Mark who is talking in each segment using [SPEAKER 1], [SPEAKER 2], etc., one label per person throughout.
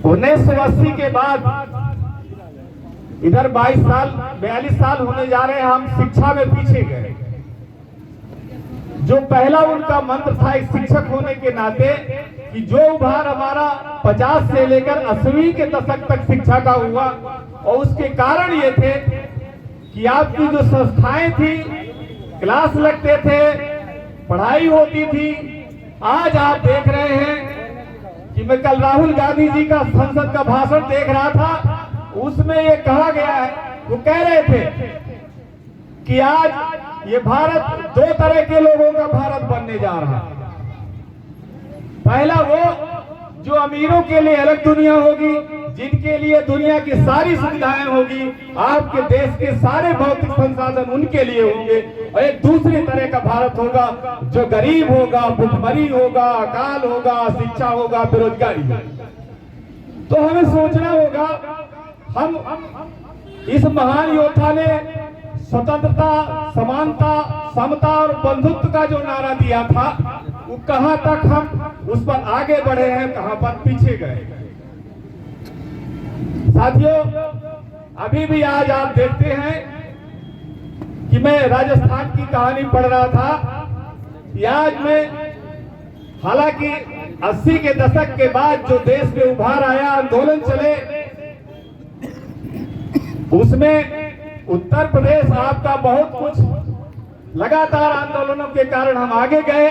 [SPEAKER 1] 1980 के बाद इधर 22 साल 42 साल होने जा रहे हैं, हम शिक्षा में पीछे गए। जो पहला उनका मंत्र था एक शिक्षक होने के नाते कि जो उभार हमारा 50 से लेकर 80 के दशक तक शिक्षा का हुआ, और उसके कारण ये थे कि आपकी जो संस्थाएं थी, क्लास लगते थे, पढ़ाई होती थी। आज आप देख रहे हैं कि मैं कल राहुल गांधी जी का संसद का भाषण देख रहा था, उसमें ये कहा गया है, वो कह रहे थे कि आज ये भारत दो तरह के लोगों का भारत बनने जा रहा है। पहला वो जो अमीरों के लिए अलग दुनिया होगी, जिनके लिए दुनिया की सारी सुविधाएं होगी, आपके देश के सारे भौतिक संसाधन उनके लिए होंगे। और एक दूसरी तरह का भारत होगा जो गरीब होगा, भुखमरी होगा, अकाल होगा, शिक्षा होगा, बेरोजगारी होगा। तो हमें सोचना होगा, हम इस महान योद्धा ने स्वतंत्रता, समानता, समता और बंधुत्व का जो नारा दिया था, वो कहां तक हम उस पर आगे बढ़े हैं, कहां पर पीछे गए। साथियों, अभी भी आज आप देखते हैं कि मैं राजस्थान की कहानी पढ़ रहा था कि आज में हालांकि 80 के दशक के बाद जो देश में उभार आया, आंदोलन चले, उसमें उत्तर प्रदेश आपका बहुत कुछ लगातार आंदोलनों के कारण हम आगे गए,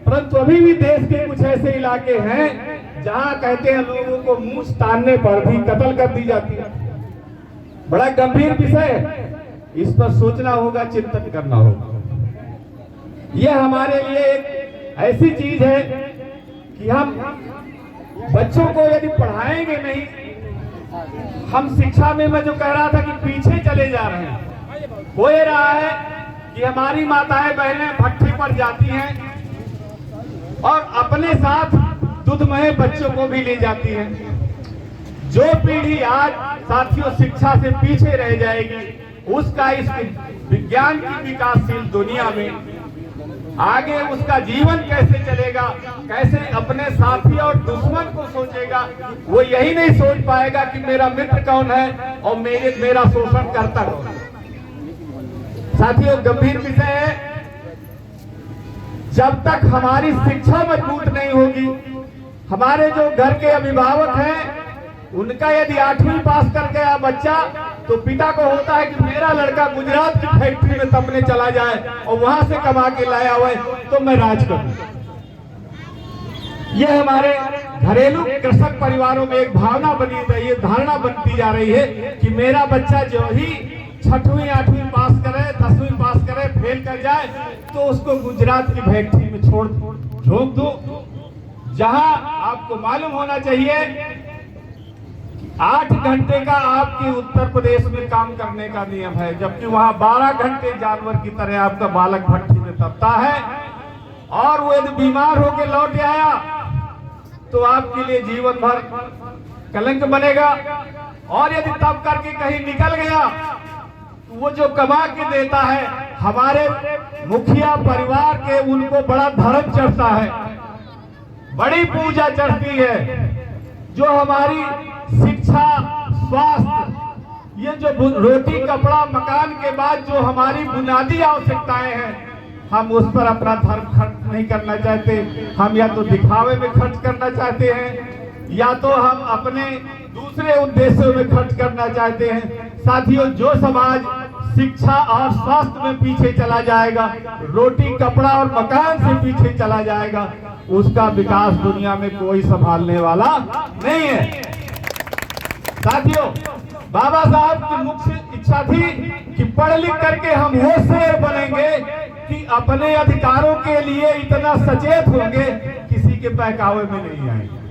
[SPEAKER 1] परंतु अभी भी देश के कुछ ऐसे इलाके हैं जहां कहते हैं लोगों को मूंछ तानने पर भी कत्ल कर दी जाती है। बड़ा गंभीर विषय है, इस पर सोचना होगा, चिंतन करना होगा। यह हमारे लिए एक ऐसी चीज है कि हम बच्चों को यदि पढ़ाएंगे नहीं, हम शिक्षा में मैं जो कह रहा था कि पीछे चले जा रहे हैं। हो ये रहा है कि हमारी माताएं बहनें भट्ठी पर जाती हैं और अपने साथ दूधमय बच्चों को भी ले जाती हैं। जो पीढ़ी आज साथियों शिक्षा से पीछे रह जाएगी, उसका इस विज्ञान की विकासशील दुनिया में आगे उसका जीवन कैसे चलेगा, कैसे अपने साथी और दुश्मन को सोचेगा। वो यही नहीं सोच पाएगा कि मेरा मित्र कौन है और मेरा शोषण करता कौन है। साथियों, गंभीर विषय है। जब तक हमारी शिक्षा मजबूत नहीं होगी, हमारे जो घर के अभिभावक हैं, उनका यदि 8वीं पास कर गया बच्चा, तो पिता को होता है कि मेरा लड़का गुजरात की फैक्ट्री में तपने चला जाए और वहां से कमा के लाया हुआ है तो मैं राज करूं। यह हमारे घरेलू कृषक परिवारों में एक भावना बनी रही है, धारणा बनती जा रही है कि मेरा बच्चा जो ही 6वीं 8वीं पास करे, 10वीं पास करे, फेल कर जाए तो उसको गुजरात की फैक्ट्री में झोंक दो, जहां आपको मालूम होना चाहिए 8 घंटे का आपके उत्तर प्रदेश में काम करने का नियम है, जबकि वहां 12 घंटे जानवर की तरह आपका बालक भट्टी में तपता है। और वो यदि बीमार होकर लौट आया तो आपके लिए जीवन भर कलंक बनेगा। और यदि तप करके कहीं निकल गया तो वो जो कमा के देता है, हमारे मुखिया परिवार के उनको बड़ा धर्म चढ़ता है, बड़ी पूजा चढ़ती है। जो हमारी शिक्षा, स्वास्थ्य, ये जो रोटी कपड़ा मकान के बाद जो हमारी बुनियादी आवश्यकताएं हैं, हम उस पर अपना धर्म खर्च नहीं करना चाहते। हम या तो दिखावे में खर्च करना चाहते हैं, या तो हम अपने दूसरे उद्देश्यों में खर्च करना चाहते हैं। साथियों, जो समाज शिक्षा और स्वास्थ्य में पीछे चला जाएगा, रोटी कपड़ा और मकान से पीछे चला जाएगा, उसका विकास दुनिया में कोई संभालने वाला नहीं है। साथियों, बाबा साहब की मुख्य इच्छा थी कि पढ़ लिख करके हम वो शेर बनेंगे कि अपने अधिकारों के लिए इतना सचेत होंगे, किसी के बहकावे में नहीं आएंगे।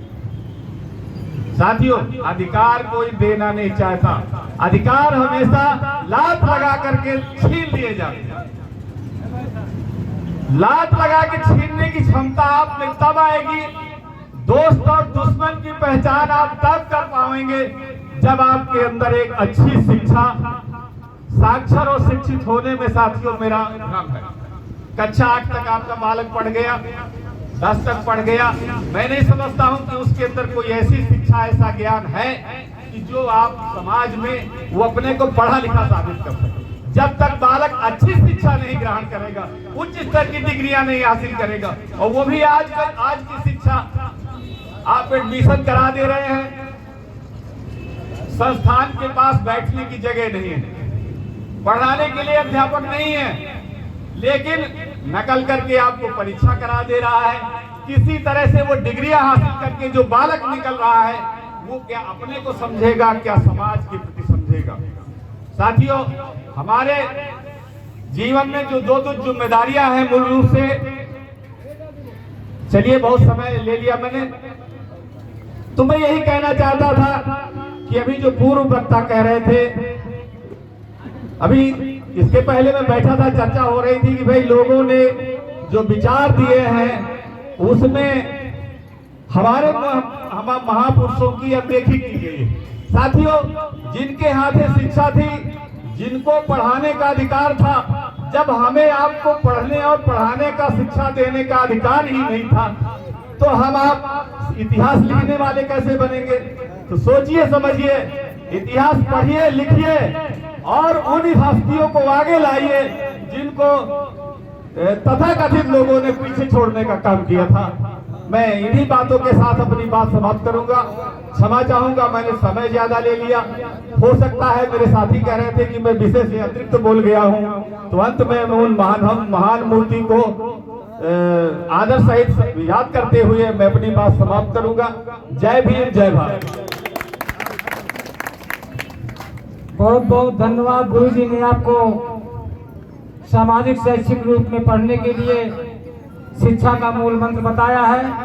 [SPEAKER 1] साथियों, अधिकार कोई देना नहीं चाहता, अधिकार हमेशा लात लगा करके छीन लिए जाते हैं। लात लगा के छीनने की क्षमता आप में तब आएगी, दोस्त और दुश्मन की पहचान आप तब कर पाएंगे जब आपके अंदर एक अच्छी शिक्षा, साक्षर और शिक्षित होने में साथियों मेरा भ्रम है। कक्षा 8 तक आपका बालक पढ़ गया, 10 तक पढ़ गया, मैं नहीं समझता हूं कि उसके अंदर कोई ऐसी शिक्षा, ऐसा ज्ञान है कि जो आप समाज में वो अपने को पढ़ा लिखा साबित कर सके। जब तक बालक अच्छी शिक्षा नहीं ग्रहण करेगा, उच्च स्तर की डिग्रियां नहीं हासिल करेगा, और वो भी आज की शिक्षा आप एडमिशन करा दे रहे हैं, संस्थान के पास बैठने की जगह नहीं है, पढ़ाने के लिए अध्यापक नहीं है, लेकिन नकल करके आपको परीक्षा करा दे रहा है। किसी तरह से वो डिग्रियां हासिल करके जो बालक निकल रहा है, वो क्या अपने को समझेगा, क्या समाज के प्रति समझेगा। साथियों, हमारे जीवन में जो दो जिम्मेदारियां हैं मूल रूप से, चलिए बहुत समय ले लिया मैंने, तो मैं यही कहना चाहता था कि अभी जो पूर्व वक्ता कह रहे थे, अभी इसके पहले मैं बैठा था, चर्चा हो रही थी कि भाई लोगों ने जो विचार दिए हैं उसमें हमारे महापुरुषों की अनदेखी की गई है। साथियों, जिनके हाथे शिक्षा थी, जिनको पढ़ाने का अधिकार था, जब हमें आपको पढ़ने और पढ़ाने का शिक्षा देने का अधिकार ही नहीं था, तो हम आप इतिहास लिखने वाले कैसे बनेंगे। तो सोचिए समझिए, इतिहास पढ़िए, लिखिए और उन हस्तियों को आगे लाइए जिनको तथाकथित लोगों ने पीछे छोड़ने का काम किया था। मैं इन्हीं बातों के साथ अपनी बात समाप्त करूंगा। क्षमा चाहूंगा, मैंने समय ज्यादा ले लिया। हो सकता है मेरे साथी कह रहे थे कि मैं विषय से अतिरिक्त बोल गया हूं, तो अंत में मैं उन महान मूर्ति को आदर सहित याद करते हुए मैं अपनी बात समाप्त करूंगा। जय भीम, जय भारत।
[SPEAKER 2] बहुत बहुत धन्यवाद। गुरु जी ने आपको सामाजिक शैक्षिक रूप में पढ़ने के लिए शिक्षा का मूल मंत्र बताया है।